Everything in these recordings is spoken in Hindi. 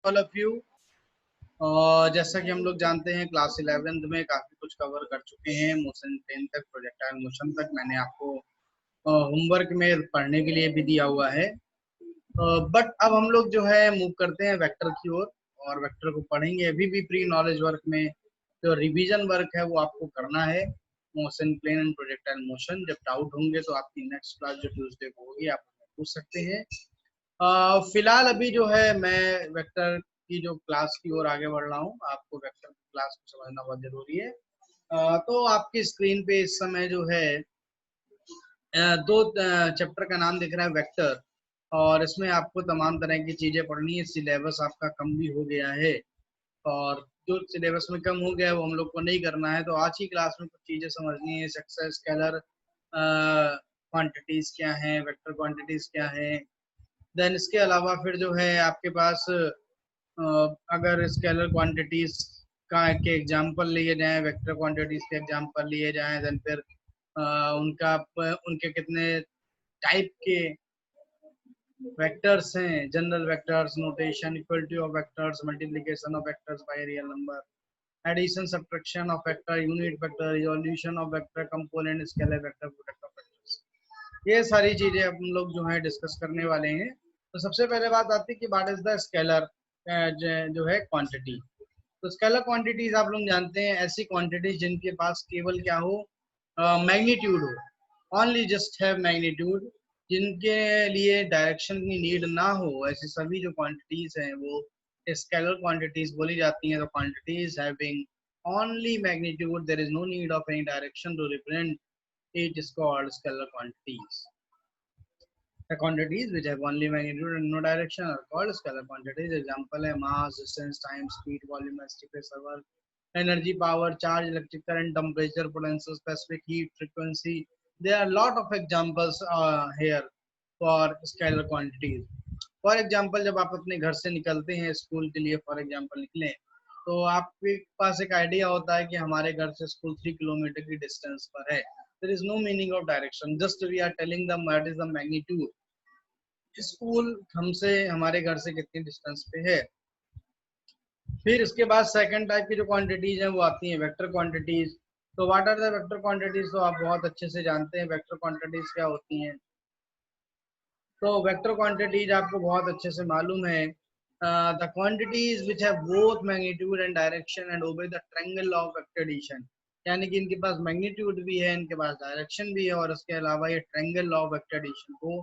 All of you. और जैसा कि हम लोग जानते हैं क्लास 11th में काफ़ी कुछ कवर कर चुके हैं। मोशन 10 तक, प्रोजेक्टाइल मोशन तक मैंने आपको होमवर्क में पढ़ने के लिए भी दिया हुआ है। बट अब हम लोग जो है मूव करते हैं वेक्टर की ओर, और वेक्टर को पढ़ेंगे। अभी भी प्री नॉलेज वर्क में जो रिवीजन वर्क है वो आपको करना है। Motion plane and projectile motion, जब डाउट होंगे तो आपकी नेक्स्ट क्लास जो ट्यूसडे को होगी आप पूछ सकते हैं। फिलहाल अभी जो है मैं वेक्टर की जो क्लास की ओर आगे बढ़ रहा हूँ। आपको वेक्टर क्लास को समझना बहुत जरूरी है। तो आपकी स्क्रीन पे इस समय जो है दो चैप्टर का नाम दिख रहा है, वेक्टर। और इसमें आपको तमाम तरह की चीजें पढ़नी है। सिलेबस आपका कम भी हो गया है, और जो सिलेबस में कम हो गया है वो हम लोग को नहीं करना है। तो आज की क्लास में कुछ चीजें समझनी है। सक्सेस स्केलर क्वांटिटीज क्या है, वेक्टर क्वांटिटीज क्या है। देन इसके अलावा फिर जो है आपके पास अगर स्केलर क्वांटिटीज का के एग्जांपल लिए जाएं, वेक्टर क्वांटिटीज के एग्जांपल लिए जाएं, देन फिर उनके कितने टाइप के वेक्टर्स हैं। General vectors, notation, equality of vectors, multiplication of vectors by real number, addition subtraction of vector, unit vector, resolution of vector, component, scalar vector, product of vectors, ये सारी चीजें हम लोग जो है डिस्कस करने वाले हैं। तो सबसे पहले बात आती है कि व्हाट इज द स्केलर जो है क्वांटिटी। तो स्केलर क्वांटिटीज आप लोग जानते हैं, ऐसी क्वांटिटीज जिनके पास केवल क्या हो, मैग्नीट्यूड हो, ओनली जस्ट हैव मैग्नीट्यूड, जिनके लिए डायरेक्शन की नीड ना हो, ऐसी सभी जो क्वांटिटीज हैं वो स्केलर क्वांटिटीज बोली जाती हैं। तो quantities having only magnitude, there is no need of any direction to represent it, is called scalar quantities. The quantities which have only magnitude and no direction are called scalar quantities. Example है mass, distance, time, speed, volume, pressure, work, energy, power, charge, electric current, temperature, potential, specific heat, frequency. There are a lot of examples here for scalar quantities. For example, जब आप अपने घर से निकलते हैं स्कूल के लिए, फॉर एग्जाम्पल निकले, तो आपके पास एक आइडिया होता है कि हमारे घर से स्कूल 3 किलोमीटर की डिस्टेंस पर है। there is no meaning of direction, just we are telling them what is the magnitude, school हमसे, हमारे घर से कितनी डिस्टेंस पे है। फिर इसके बाद सेकंड टाइप की जो क्वांटिटीज हैं वो आती हैं वेक्टर क्वांटिटीज। तो what are the vector quantities, तो आप बहुत अच्छे से जानते हैं वेक्टर क्वांटिटीज क्या होती हैं। तो वेक्टर क्वांटिटीज आपको बहुत अच्छे से मालूम है, the quantities which have both magnitude and direction and obey the triangle law of vector addition. यानी कि इनके पास मैग्नीट्यूड भी है, इनके पास डायरेक्शन भी है, और इसके अलावा ये triangle law of vector addition को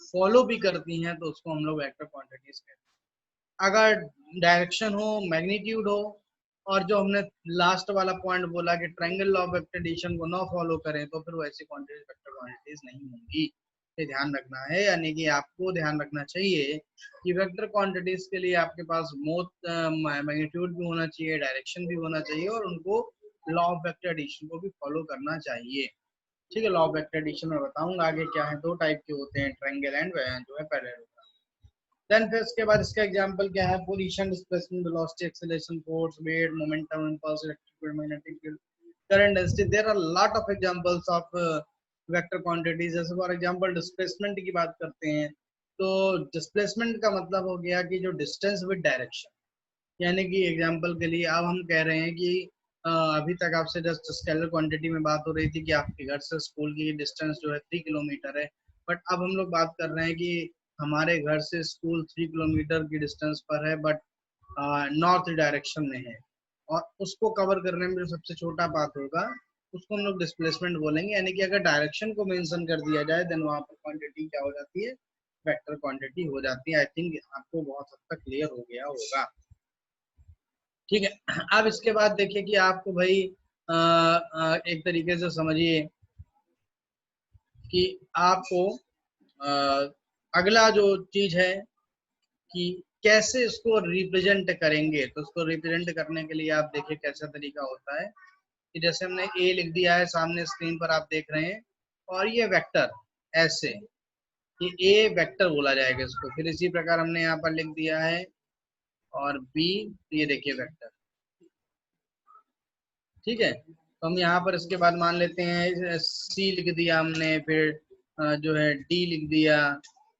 फॉलो भी करती हैं, तो उसको हम लोग वेक्टर क्वांटिटीज कहते हैं। अगर डायरेक्शन हो, मैग्नीट्यूड हो, और जो हमने लास्ट वाला पॉइंट बोला कि triangle law of vector addition को ना फॉलो करें, तो फिर वैसी क्वांटिटीज वेक्टर क्वांटिटीज नहीं होंगी। ये ध्यान रखना है, यानी कि आपको ध्यान रखना चाहिए कि वेक्टर क्वांटिटीज के लिए आपके पास बोथ मैग्नीट्यूड भी होना चाहिए, डायरेक्शन भी होना चाहिए, और उनको लॉ ऑफ वेक्टर एडिशन को भी फॉलो करना चाहिए। ठीक है, लॉ ऑफ वेक्टर एडिशन में बताऊंगा आगे क्या है। दो टाइप के होते हैं, ट्रायंगल एंड जो है पैरेलल। देन फिर इसके बाद इसका एग्जांपल क्या है, position, displacement, velocity, acceleration, force, weight, momentum, impulse, electric field, magnetic field, current density. There are lot of examples of vector quantities. जैसे फॉर एग्जांपल डिस्प्लेसमेंट की बात करते हैं, तो डिस्प्लेसमेंट का मतलब हो गया कि जो डिस्टेंस विद डायरेक्शन। यानी कि एग्जांपल के लिए अब हम कह रहे हैं कि अभी तक आपसे जस्ट स्केलर क्वांटिटी में बात हो रही थी कि आपके घर से स्कूल की डिस्टेंस जो है 3 किलोमीटर है। बट अब हम लोग बात कर रहे हैं कि हमारे घर से स्कूल 3 किलोमीटर की डिस्टेंस पर है, बट नॉर्थ डायरेक्शन में है, और उसको कवर करने में जो सबसे छोटा पाथ होगा उसको हम लोग डिस्प्लेसमेंट बोलेंगे। यानी कि अगर डायरेक्शन को मेंशन कर दिया जाए देन वहां पर क्वांटिटी क्या हो जाती है, वेक्टर क्वांटिटी हो जाती है। आई थिंक आपको बहुत हद तक क्लियर हो गया होगा। ठीक है, अब इसके बाद देखिए कि आपको भाई एक तरीके से समझिए कि आपको अगला जो चीज है कि कैसे इसको रिप्रेजेंट करेंगे। तो इसको रिप्रेजेंट करने के लिए आप देखिए कैसा तरीका होता है कि जैसे हमने ए लिख दिया है, सामने स्क्रीन पर आप देख रहे हैं, और ये वेक्टर ऐसे, ये ए वेक्टर बोला जाएगा इसको। फिर इसी प्रकार हमने यहाँ पर लिख दिया है, और बी, ये देखिए वेक्टर। ठीक है, तो हम यहाँ पर इसके बाद मान लेते हैं सी लिख दिया हमने, फिर जो है डी लिख दिया,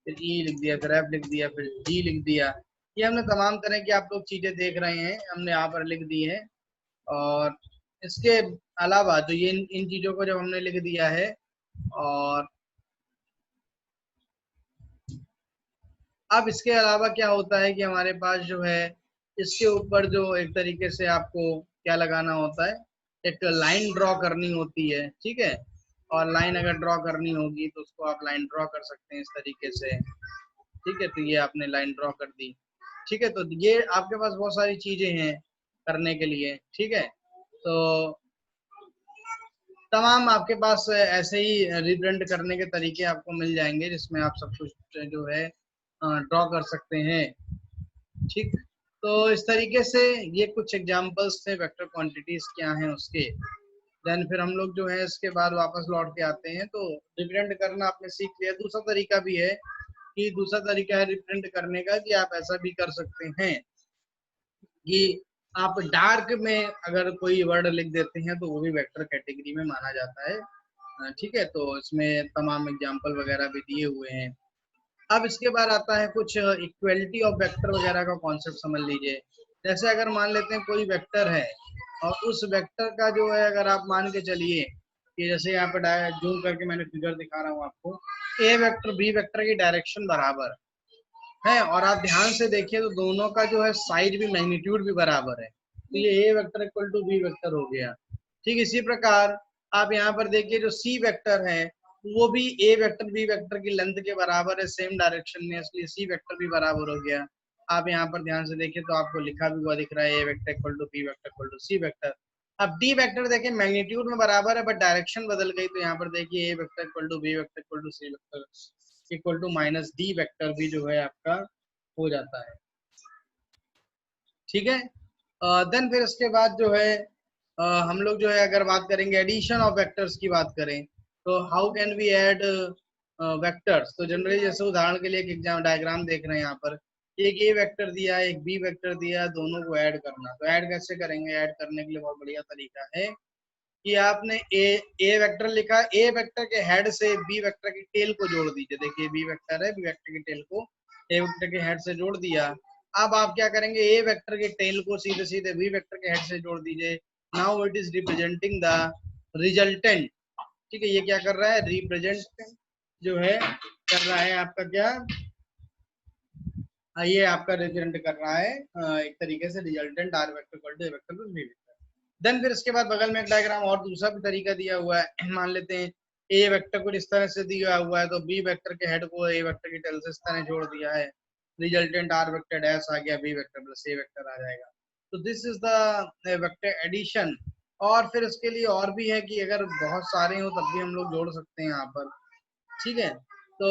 फिर ई लिख दिया, फिर एफ लिख दिया, फिर जी लिख दिया। ये हमने तमाम तरह की आप लोग चीजें देख रहे हैं, हमने यहाँ पर लिख दी है। और इसके अलावा तो ये इन चीजों को जब हमने लिख दिया है, और अब इसके अलावा क्या होता है कि हमारे पास जो है इसके ऊपर जो एक तरीके से आपको क्या लगाना होता है, एक लाइन ड्रॉ करनी होती है, ठीक है। और लाइन अगर ड्रॉ करनी होगी तो उसको आप लाइन ड्रॉ कर सकते हैं इस तरीके से, ठीक है। तो ये आपने लाइन ड्रॉ कर दी, ठीक है। तो ये आपके पास बहुत सारी चीजें हैं करने के लिए, ठीक है। तो तमाम आपके पास ऐसे ही रिप्रिंट करने के तरीके आपको मिल जाएंगे जिसमें आप सब कुछ जो है ड्रॉ कर सकते हैं, ठीक। तो इस तरीके से ये कुछ एग्जांपल्स थे वेक्टर क्वांटिटीज क्या हैं उसके। देन फिर हम लोग जो है इसके बाद वापस लौट के आते हैं, तो रिप्रेजेंट करना आपने सीख लिया। दूसरा तरीका भी है कि दूसरा तरीका है रिप्रेजेंट करने का कि आप ऐसा भी कर सकते हैं कि आप डार्क में अगर कोई वर्ड लिख देते हैं तो वो भी वेक्टर कैटेगरी में माना जाता है, ठीक है। तो इसमें तमाम एग्जांपल वगैरह भी दिए हुए हैं। अब इसके बाद आता है कुछ इक्वलिटी ऑफ वेक्टर वगैरह का कॉन्सेप्ट समझ लीजिए। जैसे अगर मान लेते हैं कोई वेक्टर है और उस वेक्टर का जो है अगर आप मान के चलिए कि जैसे यहाँ पे जूम करके मैंने फिगर दिखा रहा हूँ आपको, ए वेक्टर बी वेक्टर की डायरेक्शन बराबर है, और आप ध्यान से देखिए तो दोनों का जो है साइज भी मैग्नीट्यूड भी बराबर है, तो ये A vector equal to B vector हो गया, ठीक। इसी प्रकार आप यहाँ पर देखिए जो सी वेक्टर है वो भी ए वेक्टर बी वेक्टर की लेंथ के बराबर है सेम डायरेक्शन में, इसलिए सी वेक्टर भी बराबर हो गया। आप यहाँ पर ध्यान से देखिए तो आपको लिखा भी हुआ दिख रहा है A vector equal to B vector equal to C vector. अब डी वेक्टर देखिए मैग्नीट्यूड में बराबर है बट डायरेक्शन बदल गई, तो यहाँ पर देखिए A vector equal to B vector equal to C vector equal to minus D vector भी जो है आपका हो जाता है, ठीक है। देन फिर इसके बाद जो है हम लोग जो है अगर बात करेंगे एडिशन ऑफ वेक्टर्स की बात करें, तो how can we add vectors. तो जनरली जैसे उदाहरण के लिए एक एग्जाम डायग्राम देख रहे हैं यहाँ पर, एक ए वेक्टर दिया एक बी वेक्टर दिया, दोनों को ऐड करना। तो ऐड कैसे करेंगे, ऐड करने के लिए बहुत बढ़िया तरीका है कि आपने ए वेक्टर लिखा, ए वेक्टर के हेड से बी वेक्टर की टेल को जोड़ दीजिए। देखिए बी वेक्टर है, बी वेक्टर की टेल को ए वेक्टर के हेड से जोड़ दिया। अब आप क्या करेंगे, ए वेक्टर के टेल को सीधे सीधे बी वेक्टर के हेड से जोड़ दीजिए। Now it is representing the resultant, ठीक है। ये क्या कर रहा है, रिप्रेजेंट जो है कर रहा है आपका क्या, ये आपका रिप्रेजेंट कर रहा है एक तरीके से resultant R vector equal to A vector plus B vector. Then फिर इसके बाद बगल में एक डायग्राम और दूसरा भी तरीका दिया हुआ है। मान लेते हैं ए वेक्टर को इस तरह से दिया हुआ है, तो बी वेक्टर के हेड को ए वेक्टर की टेल से इस तरह जोड़ दिया है, रिजल्टेंट आर वेक्टर डैश आ गया, B vector plus A vector आ जाएगा। तो this is the vector addition. और फिर इसके लिए और भी है कि अगर बहुत सारे हो तब भी हम लोग जोड़ सकते हैं यहाँ पर, ठीक है। तो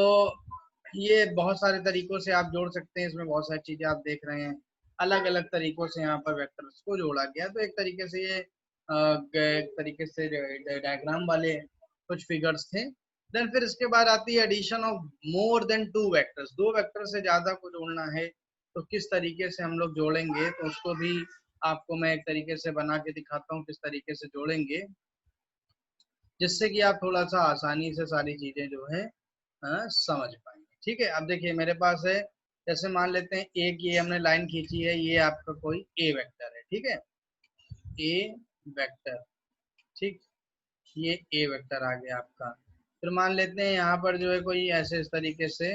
ये बहुत सारे तरीकों से आप जोड़ सकते हैं, इसमें बहुत सारी चीजें आप देख रहे हैं, अलग अलग तरीकों से यहाँ पर वेक्टर्स को जोड़ा गया। तो एक तरीके से ये एक तरीके से डायग्राम वाले कुछ फिगर्स थे। देन फिर इसके बाद आती है addition of more than two vectors. दो वेक्टर से ज्यादा को जोड़ना है तो किस तरीके से हम लोग जोड़ेंगे, तो उसको भी आपको मैं एक तरीके से बना के दिखाता हूँ किस तरीके से जोड़ेंगे, जिससे कि आप थोड़ा सा आसानी से सारी चीजें जो है समझ पाएंगे, ठीक है। अब देखिए मेरे पास है, जैसे मान लेते हैं एक ये हमने लाइन खींची है, ये आपका कोई ए वेक्टर है, ठीक है, ए वेक्टर, ठीक। ये ए वेक्टर आ गया आपका। फिर मान लेते हैं यहाँ पर जो है कोई ऐसे इस तरीके से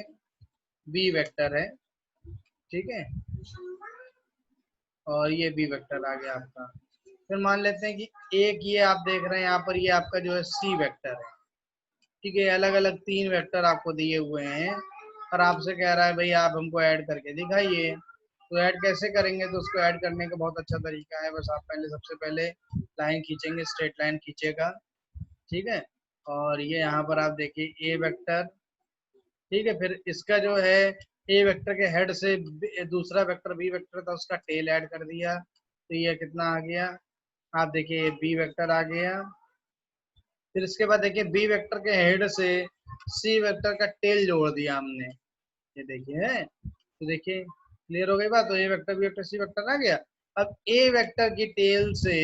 बी वेक्टर है, ठीक है, और ये बी वेक्टर आ गया आपका। फिर मान लेते हैं कि एक ये आप देख रहे हैं यहाँ पर, ये आपका जो है सी वेक्टर है, ठीक है। अलग अलग तीन वेक्टर आपको दिए हुए हैं और आपसे कह रहा है भाई आप हमको ऐड करके दिखाइए। तो ऐड कैसे करेंगे, तो उसको ऐड करने का बहुत अच्छा तरीका है, बस आप पहले सबसे पहले लाइन खींचेंगे, स्ट्रेट लाइन खींचेगा, ठीक है। और ये यहाँ पर आप देखिए ए वेक्टर, ठीक है। फिर इसका जो है ए वेक्टर के हेड से दूसरा वेक्टर बी वेक्टर था उसका टेल ऐड कर दिया, तो ये कितना आ गया, आप देखिए बी वेक्टर आ गया। फिर इसके बाद देखिए बी वेक्टर के हेड से सी वेक्टर का टेल जोड़ दिया हमने, ये देखिए है, तो देखिए क्लियर हो गई बात। तो A vector B vector C vector आ गया। अब ए वेक्टर की टेल से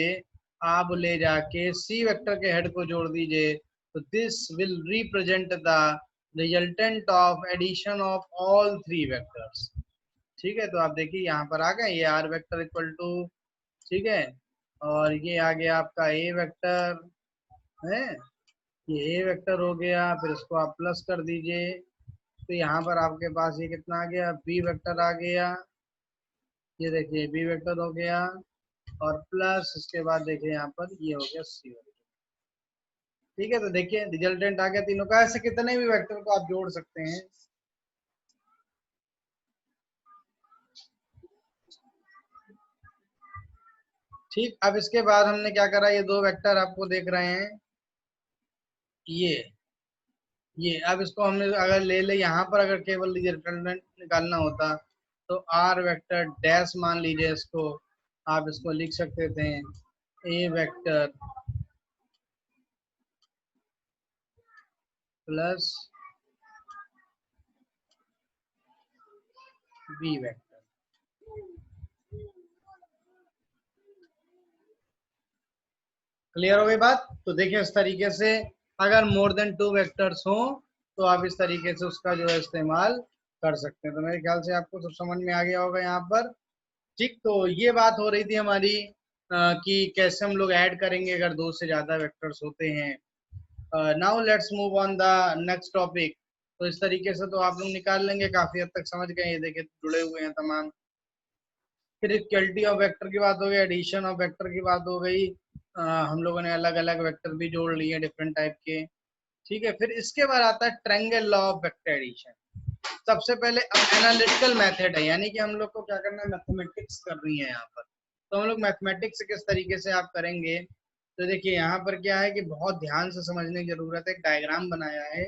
आप ले जाके सी वेक्टर के हेड को जोड़ दीजिए, तो this will represent the resultant of addition of all three vectors. ठीक है, तो आप देखिए यहाँ पर आ गए, ये आर वेक्टर इक्वल टू, ठीक है, और ये आ गया आपका ए वेक्टर है, ये ए वेक्टर हो गया, फिर इसको आप प्लस कर दीजिए, तो यहाँ पर आपके पास ये कितना आ गया, बी वेक्टर आ गया, ये देखिए बी वेक्टर हो गया, और प्लस इसके बाद देखिए यहाँ पर ये हो गया सी वेक्टर। ठीक है, तो देखिए रिजल्टेंट आ गया तीनों का। ऐसे कितने भी वेक्टर को आप जोड़ सकते हैं। ठीक, अब इसके बाद हमने क्या करा, ये दो वेक्टर आपको देख रहे हैं, ये अब इसको हमने अगर ले ले यहाँ पर, अगर केवल रिजल्टेंट निकालना होता तो आर वेक्टर डैश मान लीजिए इसको, आप इसको लिख सकते थे A vector plus B vector. Clear हो गई बात। तो देखिए इस तरीके से अगर मोर देन टू वेक्टर्स हो तो आप इस तरीके से उसका जो है इस्तेमाल कर सकते हैं। तो मेरे ख्याल से आपको सब समझ में आ गया होगा यहाँ पर। ठीक, तो ये बात हो रही थी हमारी कि कैसे हम लोग ऐड करेंगे अगर दो से ज्यादा वेक्टर्स होते हैं। Now let's move on the next topic. तो इस तरीके से तो आप लोग निकाल लेंगे, काफी हद तक समझ गए, ये देखिए जुड़े हुए हैं तमाम। फिर इक्वलिटी ऑफ वेक्टर की बात हो गई, एडिशन ऑफ वेक्टर की बात हो गई, हम लोगों ने अलग अलग वेक्टर भी जोड़ लिए डिफरेंट टाइप के। ठीक है, फिर इसके बाद आता है triangle law of vector addition. सबसे पहले एनालिटिकल मेथड है, यानी कि हम लोग को क्या करना है, मैथमेटिक्स करनी है यहाँ पर। तो हम लोग मैथमेटिक्स किस तरीके से आप करेंगे, तो देखिए यहाँ पर क्या है कि बहुत ध्यान से समझने की जरूरत है। एक डायग्राम बनाया है,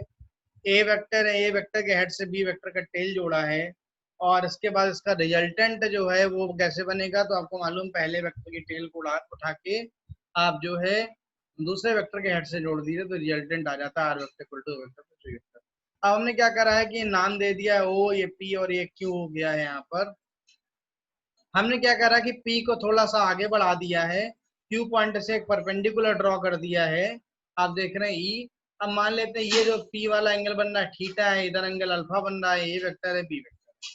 ए वेक्टर है, ए वेक्टर के हेड से बी वेक्टर का टेल जोड़ा है, और इसके बाद इसका रिजल्टेंट जो है वो कैसे बनेगा, तो आपको मालूम, पहले वेक्टर की टेल को उठा के आप जो है दूसरे वेक्टर के हेड से जोड़ दीजिए तो रिजल्टेंट आ जाता है R vector equal to vector plus B vector. अब हमने क्या करा है कि नाम दे दिया है ओ, ये पी और ये क्यू हो गया है। यहाँ पर हमने क्या करा कि पी को थोड़ा सा आगे बढ़ा दिया है, क्यू पॉइंट से एक परपेंडिकुलर ड्रॉ कर दिया है, आप देख रहे हैं ई। अब मान लेते हैं ये जो पी वाला एंगल बन रहा है थीटा है, इधर एंगल अल्फा बन रहा है, ये वेक्टर है बी वेक्टर।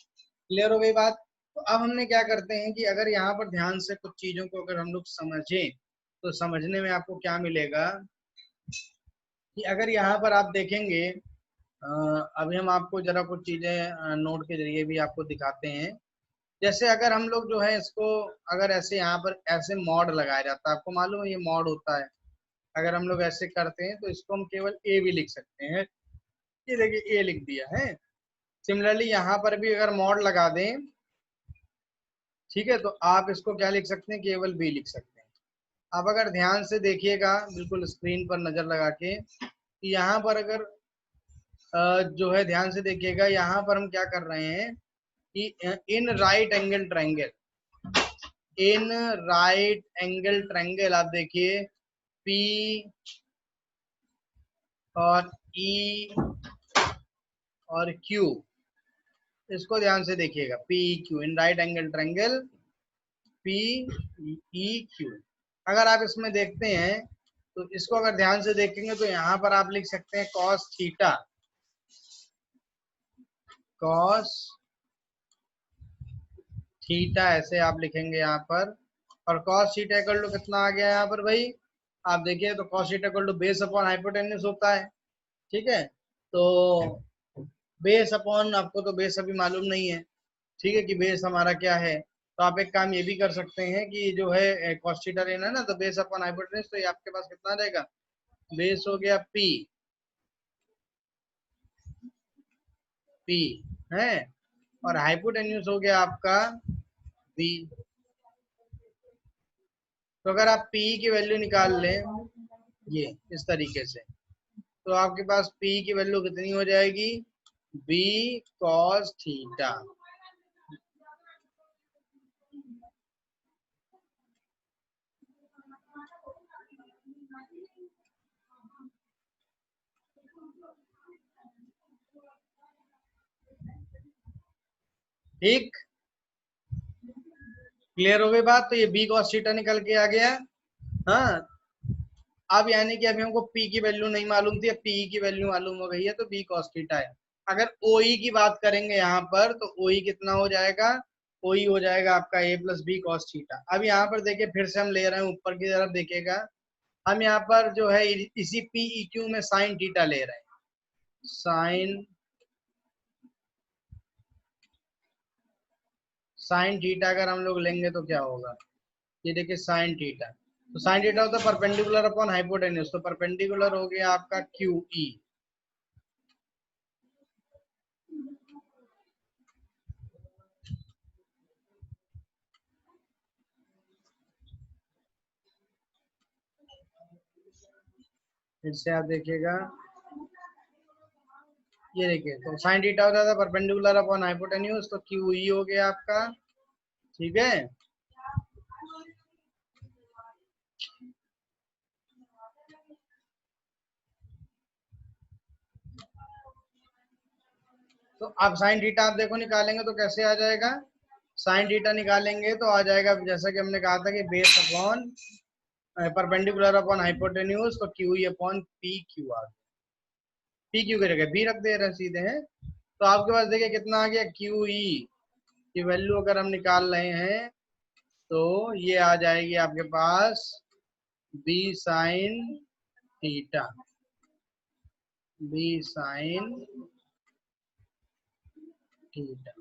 क्लियर हो गई बात। तो अब हमने क्या करते हैं कि अगर यहाँ पर ध्यान से कुछ चीजों को अगर हम लोग समझें तो समझने में आपको क्या मिलेगा कि अगर यहाँ पर आप देखेंगे, अभी हम आपको जरा कुछ चीजें नोट के जरिए भी आपको दिखाते हैं। जैसे अगर हम लोग जो है इसको, अगर ऐसे यहाँ पर ऐसे मॉड लगाया जाता है, आपको मालूम है ये मॉड होता है, अगर हम लोग ऐसे करते हैं तो इसको हम केवल ए भी लिख सकते हैं, ये देखिए ए लिख दिया है। सिमिलरली यहाँ पर भी अगर मॉड लगा दें, ठीक है, तो आप इसको क्या लिख सकते हैं, केवल बी लिख सकते हैं। आप अगर ध्यान से देखिएगा बिल्कुल स्क्रीन पर नजर लगा के, कि यहाँ पर अगर जो है ध्यान से देखिएगा, यहाँ पर हम क्या कर रहे हैं कि in right angle triangle, in right angle triangle आप देखिए पी और ई और क्यू, इसको ध्यान से देखिएगा, P Q in right angle triangle P E Q. अगर आप इसमें देखते हैं तो इसको अगर ध्यान से देखेंगे तो यहाँ पर आप लिख सकते हैं कॉस थीटा, कॉस थीटा ऐसे आप लिखेंगे यहाँ पर। और कॉस थीटा इक्वल टू कितना आ गया यहाँ पर भाई, आप देखिए तो cos theta equal to base upon hypotenuse होता है। ठीक है, तो बेस अपॉन, आपको तो बेस अभी मालूम नहीं है, ठीक है, कि बेस हमारा क्या है। तो आप एक काम ये भी कर सकते हैं कि जो है कॉस थीटा लेना है ना, तो बेस अपॉन हाइपोटेन्यूज, तो ये आपके पास कितना रहेगा, बेस हो गया पी, पी है, और हाइपोटेन्यूज हो गया आपका बी। तो अगर आप पी की वैल्यू निकाल लें ये इस तरीके से, तो आपके पास P की वैल्यू कितनी हो जाएगी, B cos थीटा। ठीक, क्लियर हो गई बात। तो ये B cos थीटा निकल के आ गया। हाँ, अब यानी कि अभी हमको P की वैल्यू नहीं मालूम थी, अब P की वैल्यू मालूम हो गई है, तो B cos थीटा है। अगर OE की बात करेंगे यहाँ पर तो OE कितना हो जाएगा, OE हो जाएगा आपका a plus B cos theta. अब यहाँ पर देखिए फिर से हम ले रहे हैं ऊपर की तरफ, देखिएगा हम यहाँ पर जो है इसी PEQ में साइन थीटा ले रहे हैं। साइन थीटा अगर हम लोग लेंगे तो क्या होगा, ये देखिए साइन थीटा, तो साइन थीटा होता है परपेंडिकुलर अपॉन हाइपोटेन्यूज, तो परपेंडिकुलर हो गया आपका QE। फिर से आप देखिएगा, ये देखिए तो साइन थीटा होता था परपेंडिकुलर अपॉन हाइपोटेन्यूज, तो QE हो गया आपका, ठीक है। तो अब साइन थीटा आप देखो निकालेंगे तो कैसे आ जाएगा, साइन थीटा निकालेंगे तो आ जाएगा जैसा कि हमने कहा था कि base upon perpendicular upon hypotenuse, तो QE अपॉन PQ आ गया। PQ की जगह B रख दे रहे सीधे हैं, तो आपके पास देखिए कितना आ गया, QE की वैल्यू अगर हम निकाल रहे हैं तो ये आ जाएगी आपके पास B sine theta, B sine theta.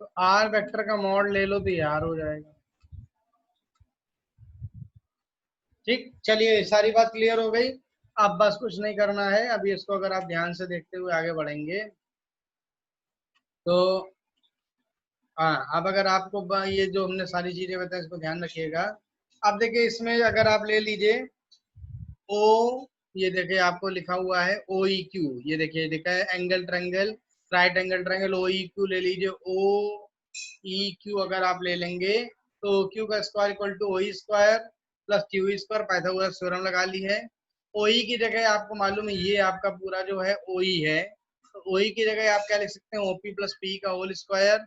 तो R वेक्टर का मॉड ले लो तो ये R हो जाएगा। ठीक, चलिए सारी बात क्लियर हो गई। अब बस कुछ नहीं करना है, अभी इसको अगर आप ध्यान से देखते हुए आगे बढ़ेंगे तो हाँ, अब अगर आपको ये जो हमने सारी चीजें बताई इसको ध्यान रखिएगा। अब देखिए इसमें अगर आप ले लीजिए ओ, ये देखिए आपको लिखा हुआ है OEQ, ये देखिए लिखा है angle triangle, right angle triangle OEQ ले लीजिए। OEQ अगर आप ले लेंगे तो Q का square equal to OE square plus QE square, Pythagoras theorem लगा ली है। OE की जगह आपको मालूम है ये आपका पूरा जो है OE है, तो OE की जगह आप क्या लिख सकते हैं, OP प्लस P का होल स्क्वायर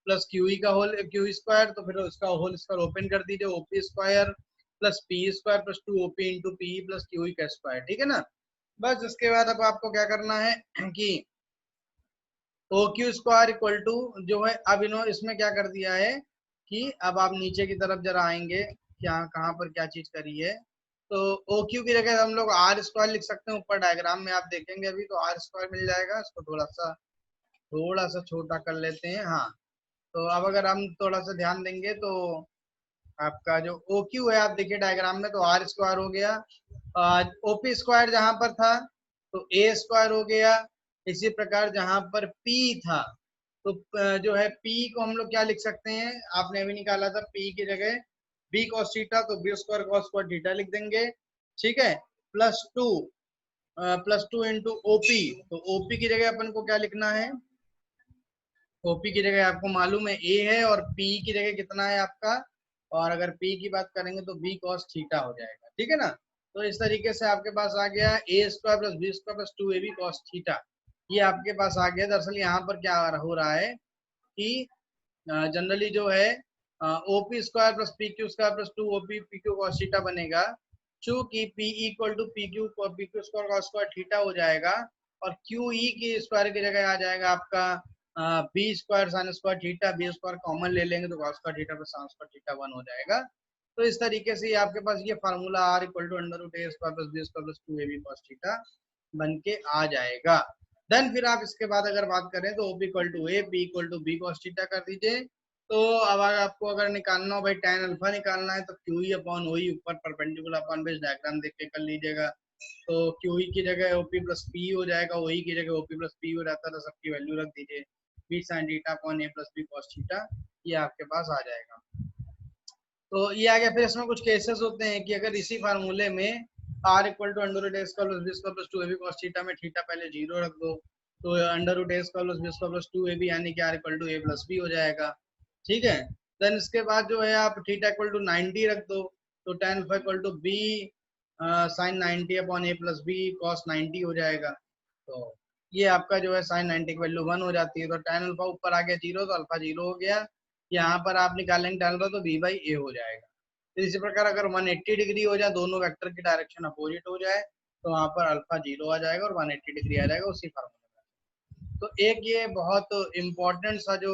प्लस QE का होल QE स्क्वायर, तो फिर उसका होल स्क्वायर ओपन कर दीजिए, OP square plus P square plus 2OP into P plus QE का स्क्वायर, ठीक है ना। बस इसके बाद अब आपको क्या करना है कि OQ स्क्वायर इक्वल टू जो है, अब इन्होंने इसमें क्या कर दिया है कि अब आप नीचे की तरफ जरा आएंगे, क्या कहाँ पर क्या चीज करी है, तो OQ की जगह हम लोग R स्क्वायर लिख सकते हैं, ऊपर डायग्राम में आप देखेंगे अभी तो R स्क्वायर मिल जाएगा। इसको थोड़ा सा छोटा कर लेते हैं, हाँ। तो अब अगर हम थोड़ा सा ध्यान देंगे तो आपका जो OQ है आप देखिए डायग्राम में, तो R स्क्वायर हो गया, OP स्क्वायर जहां पर था तो A स्क्वायर हो गया। इसी प्रकार जहां पर P था तो जो है P को हम लोग क्या लिख सकते हैं, आपने अभी निकाला था P की जगह B cos थीटा, तो B square cos square theta लिख देंगे, ठीक है। प्लस टू इंटू OP, तो OP की जगह अपन को क्या लिखना है, OP की जगह आपको मालूम है A है, और P की जगह कितना है आपका, और अगर P की बात करेंगे तो B cos थीटा हो जाएगा, ठीक है ना। तो इस तरीके से आपके पास आ गया A square plus B square plus 2AB cos theta, ये आपके पास आ गया। दरअसल यहाँ पर क्या हो रहा है कि जनरली जो है OP square plus PQ square plus 2OP PQ cos theta बनेगा, चूंकि P equal to PQ square cos square theta हो जाएगा, और QE की स्क्वायर की जगह आ जाएगा आपका B square sine square theta, B square common ले लेंगे तो cos square theta plus sine square theta 1 हो जाएगा। तो इस तरीके से आपके पास ये formula R equal to under root A square plus B square plus 2AB cos theta बन के आ जाएगा। देन फिर आप इसके बाद अगर बात करें तो OP equal to A, P equal to B cos theta कर दीजिए। तो अब आपको अगर निकालना हो भाई tan अल्फा निकालना है तो QE अपॉन OE ऊपर परपेंडिकुलर अपॉन बेस डायग्राम देख के कर लीजिएगा। तो QE की जगह OP प्लस P हो जाएगा, OE की जगह OP प्लस P हो जाता है, तो सबकी वैल्यू रख दीजिए, B sin theta upon A plus B cos theta, ये आपके पास आ जाएगा। तो ये आ गया। फिर इसमें कुछ केसेस होते हैं कि अगर इसी फार्मूले में R equal to under root A square plus B square plus 2AB cos theta में थीटा पहले 0 रख दो, तो under root A square plus B square plus 2AB यानी कि R equal to A plus B हो जाएगा, ठीक है। देन इसके बाद जो है आप थीटा इक्वल टू 90 रख दो, तो tan alpha equal to B sin 90 upon A plus B cos 90 हो जाएगा। तो ये आपका जो है साइन 90 की वैल्यू 1 हो जाती है, तो tan अल्फा ऊपर आ गया 0, तो अल्फा 0 हो गया। यहाँ पर आप निकालेंगे tan अल्फा तो b बाई ए हो जाएगा। तो इसी प्रकार अगर 180 डिग्री हो जाए, दोनों वेक्टर की डायरेक्शन अपोजिट हो जाए, तो वहां पर अल्फा 0 आ जाएगा और 180 डिग्री आ जाएगा उसी फॉर्मूले। तो एक ये बहुत इम्पोर्टेंट सा जो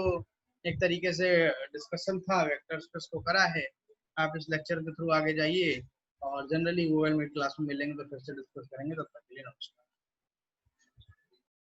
एक तरीके से डिस्कशन था वेक्टर्स पे, इसको करा है। आप इस लेक्चर के थ्रू आगे जाइए और जनरली गूगल मीट क्लास में मिलेंगे तो फिर से डिस्कस करेंगे। तब तक के लिए नमस्कार।